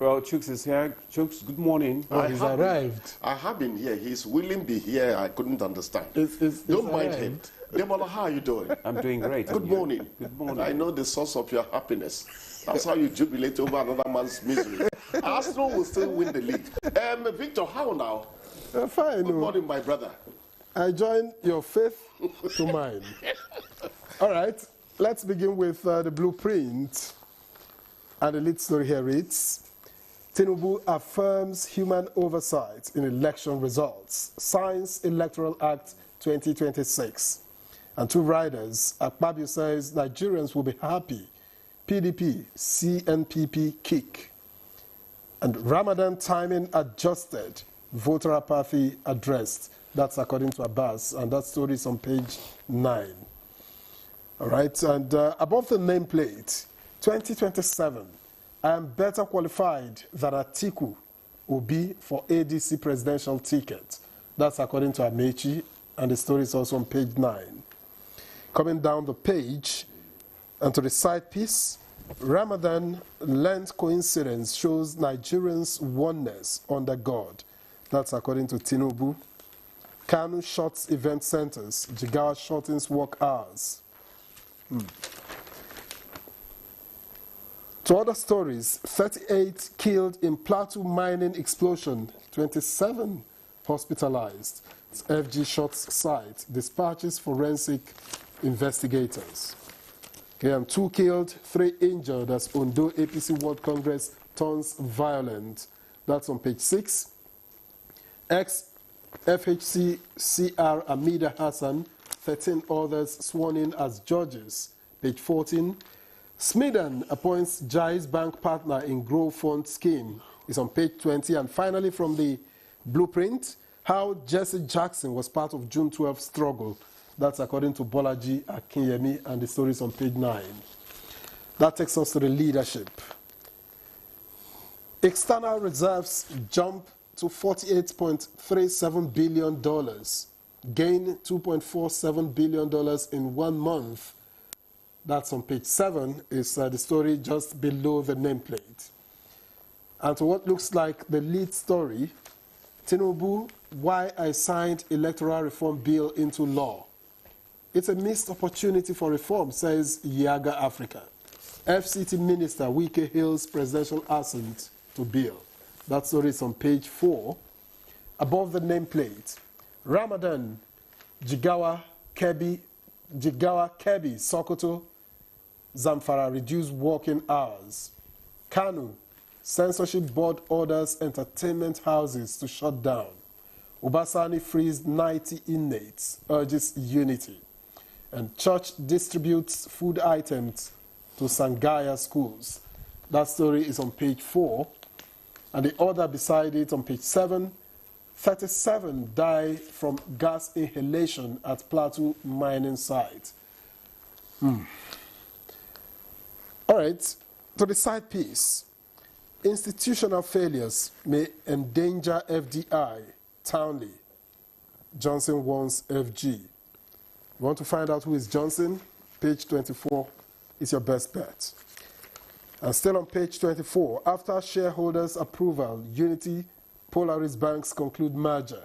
Well, Chooks is here. Chooks, good morning. Oh, he's arrived. I have been here. He's willing to be here. I couldn't understand. Don't mind him. Demola, how are you doing? I'm doing great. Good morning. Good morning. I know the source of your happiness. That's how you jubilate over another man's misery. Arsenal will still win the league. Victor, how now? Fine. Good morning, my brother. I join your faith to mine. All right, let's begin with the blueprint. And the lead story here reads, Tinubu affirms human oversight in election results, signs Electoral Act 2026. And two riders, Akpabio says Nigerians will be happy. PDP, CNPP kick. And Ramadan timing adjusted, voter apathy addressed. That's according to Abbas, and that story is on page 9. All right, and above the nameplate, 2027, I am better qualified than Atiku Obi for ADC presidential ticket. That's according to Amechi, and the story is also on page 9. Coming down the page, and to the side piece, Ramadan Lent coincidence shows Nigerians' oneness under God. That's according to Tinubu. Kanu shuts event centers. Jigawa shortens work hours. To other stories, 38 killed in Plateau mining explosion, 27 hospitalized. It's FG Shots site, dispatches forensic investigators. Okay, and 2 killed, 3 injured as Ondo APC World Congress turns violent. That's on page 6. Ex-FHC CR Amida Hassan, 13 others sworn in as judges. Page 14. Smidhan appoints Jai's bank partner in Grow Fund scheme. Is on page 20. And finally, from the blueprint, how Jesse Jackson was part of June 12 struggle. That's according to Bolaji Akinyemi, and the story is on page 9. That takes us to the leadership. External reserves jump to $48.37 billion, gain $2.47 billion in 1 month. That's on page 7, is the story just below the nameplate. And to what looks like the lead story, Tinubu, why I signed electoral reform bill into law. It's a missed opportunity for reform, says Yaga Africa. FCT Minister Wike hails presidential assent to bill. That story is on page 4. Above the nameplate, Ramadan, Jigawa, Kebbi, Sokoto, Zamfara reduce working hours. Kanu, censorship board orders entertainment houses to shut down. Obasani frees 90 inmates, urges unity. And church distributes food items to Sangaya schools. That story is on page 4. And the order beside it on page 7, 37 die from gas inhalation at Plateau mining site. All right, to the side piece. Institutional failures may endanger FDI. Townley. Johnson wants FG. You want to find out who is Johnson? Page 24 is your best bet. And still on page 24, after shareholders' approval, Unity, Polaris Banks conclude merger.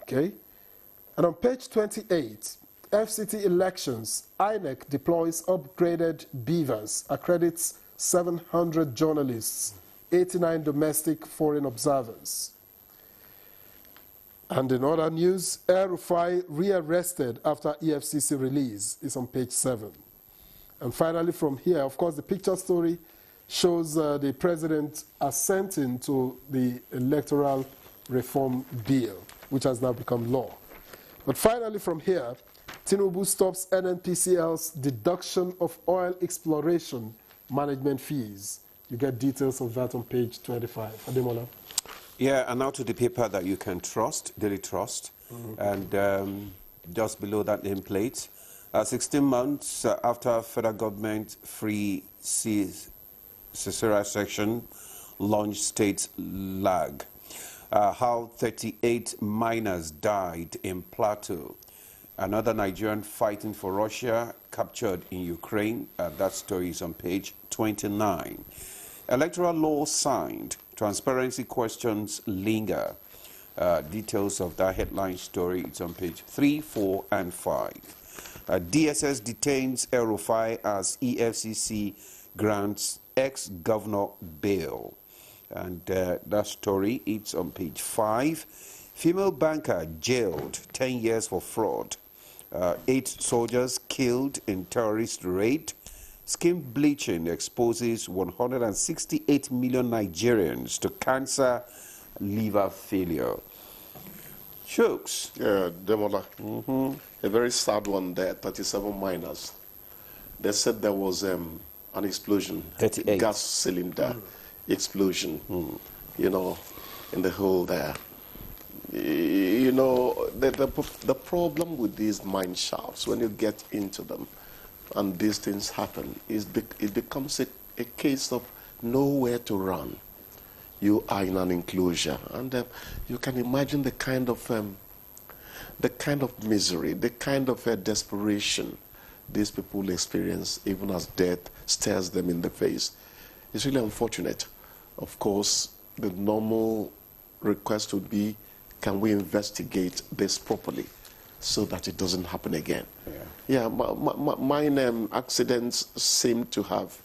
Okay? And on page 28, FCT elections, INEC deploys upgraded beavers, accredits 700 journalists, 89 domestic foreign observers. And in other news, El Rufai rearrested after EFCC release is on page 7. And finally from here, of course, the picture story shows the president assenting to the electoral reform bill, which has now become law. But finally from here, Tinubu stops NNPCL's deduction of oil exploration management fees. You get details of that on page 25. Ademola. Yeah, and now to the paper that you can trust, Daily Trust. And just below that nameplate, 16 months after federal government free Cicera section launched state lag. How 38 miners died in Plateau. Another Nigerian fighting for Russia captured in Ukraine. That story is on page 29. Electoral law signed. Transparency questions linger. Details of that headline story, it's on page 3, 4, and 5. DSS detains El-Rufai as EFCC grants ex-governor bail. And that story, it's on page 5. Female banker jailed 10 years for fraud. 8 soldiers killed in terrorist raid. Skin bleaching exposes 168 million Nigerians to cancer, liver failure. Chooks. Yeah, Demola. A very sad one there, 37 miners. They said there was an explosion, 38. gas cylinder explosion, you know, in the hole there. You know, the problem with these mine shafts, when you get into them and these things happen, is it becomes a case of nowhere to run. You are in an enclosure, and you can imagine the kind of misery, the kind of desperation these people experience, even as death stares them in the face. It's really unfortunate. Of course, the normal request would be, can we investigate this properly so that it doesn't happen again? Yeah, mine accidents seem to have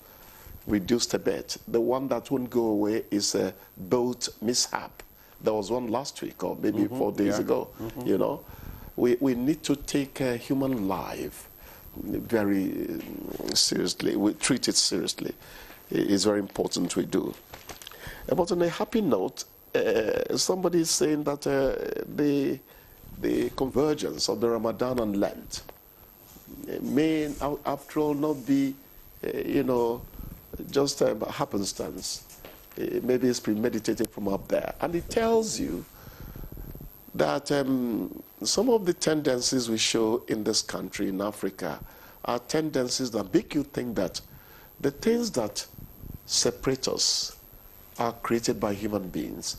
reduced a bit. The one that won't go away is a boat mishap. There was one last week or maybe 4 days ago. You know, we need to take human life very seriously. We treat it seriously. It's very important we do. But on a happy note, somebody is saying that the convergence of the Ramadan and Lent may, after all, not be, you know, just happenstance. Maybe it's premeditated from up there. And it tells you that some of the tendencies we show in this country, in Africa, are tendencies that make you think that the things that separate us are created by human beings,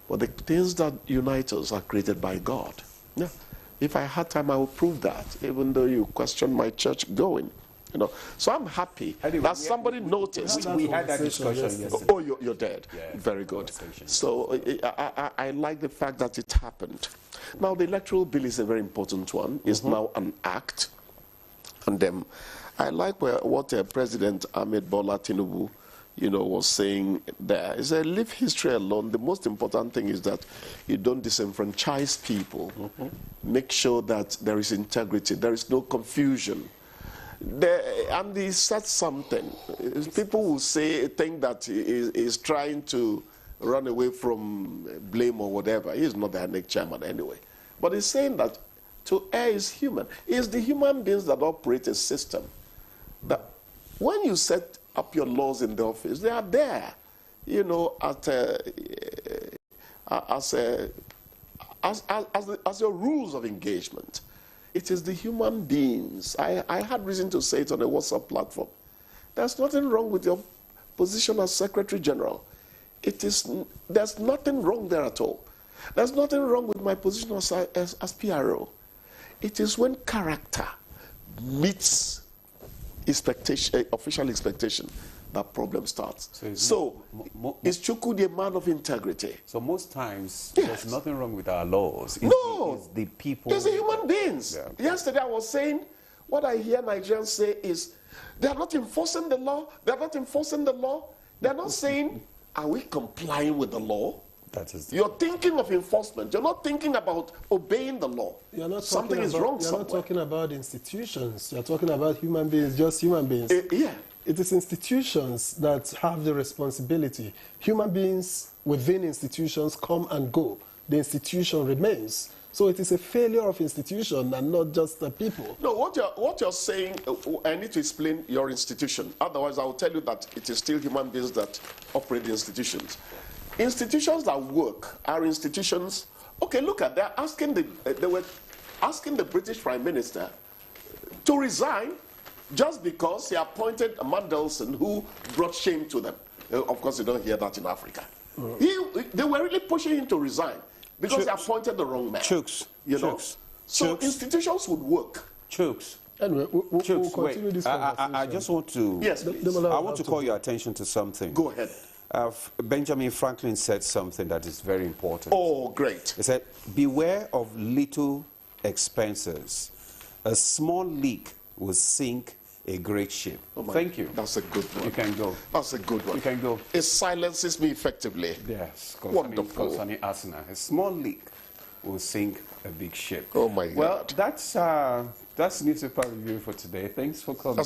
but the things that unite us are created by God. Yeah. If I had time, I would prove that, even though you question my church going. You know, so I'm happy that somebody noticed. We had that discussion yesterday. Oh, you're dead. Yeah, very good. So I like the fact that it happened. Now, the electoral bill is a very important one. It's now an act. And I like what President Ahmed Bola Tinubu, you know, was saying there. He said, leave history alone. The most important thing is that you don't disenfranchise people. Make sure that there is integrity. There is no confusion. And he said something. People will think that he is trying to run away from blame or whatever. He is not the INEC chairman anyway. But he's saying that to err is human. It's the human beings that operate a system. That when you set up your laws in the office, they are there, you know, as your rules of engagement. It is the human beings. I had reason to say it on a WhatsApp platform. There's nothing wrong with your position as Secretary General. There's nothing wrong there at all. There's nothing wrong with my position as PRO. It is when character meets official expectation that problem starts. So is Chukwudi a man of integrity? So most times, there's nothing wrong with our laws. It's the people. It's the human beings. Yeah. Yesterday I was saying, what I hear Nigerians say is, they're not enforcing the law. They're not enforcing the law. They're not saying, are we complying with the law? You're thinking of enforcement. You're not thinking about obeying the law. Something is wrong somewhere. You're not talking about institutions. You're talking about human beings, just human beings. Yeah. It is institutions that have the responsibility. Human beings within institutions come and go. The institution remains. So it is a failure of institution and not just the people. No, what you're saying, I need to explain your institution. Otherwise, I will tell you that it is still human beings that operate the institutions. Institutions that work are institutions. Okay, look at that. They were asking the British Prime Minister to resign just because he appointed Mandelson, who brought shame to them. Of course, you don't hear that in Africa. They were really pushing him to resign because he appointed the wrong man. Chooks. You know? So institutions would work. Chooks. Anyway, we'll Chooks, continue wait. this conversation. I just want to. Yes, please. I want to call your attention to something. Go ahead. Benjamin Franklin said something that is very important. Oh, great. He said, beware of little expenses. A small leak will sink a great ship. Oh my, Thank you. That's a good one. You can go. That's a good one. You can go. It silences me effectively. Yes. Wonderful. Concerning Arsenal. A small leak will sink a big ship. Oh, my Well, God. that's newspaper review for today. Thanks for coming.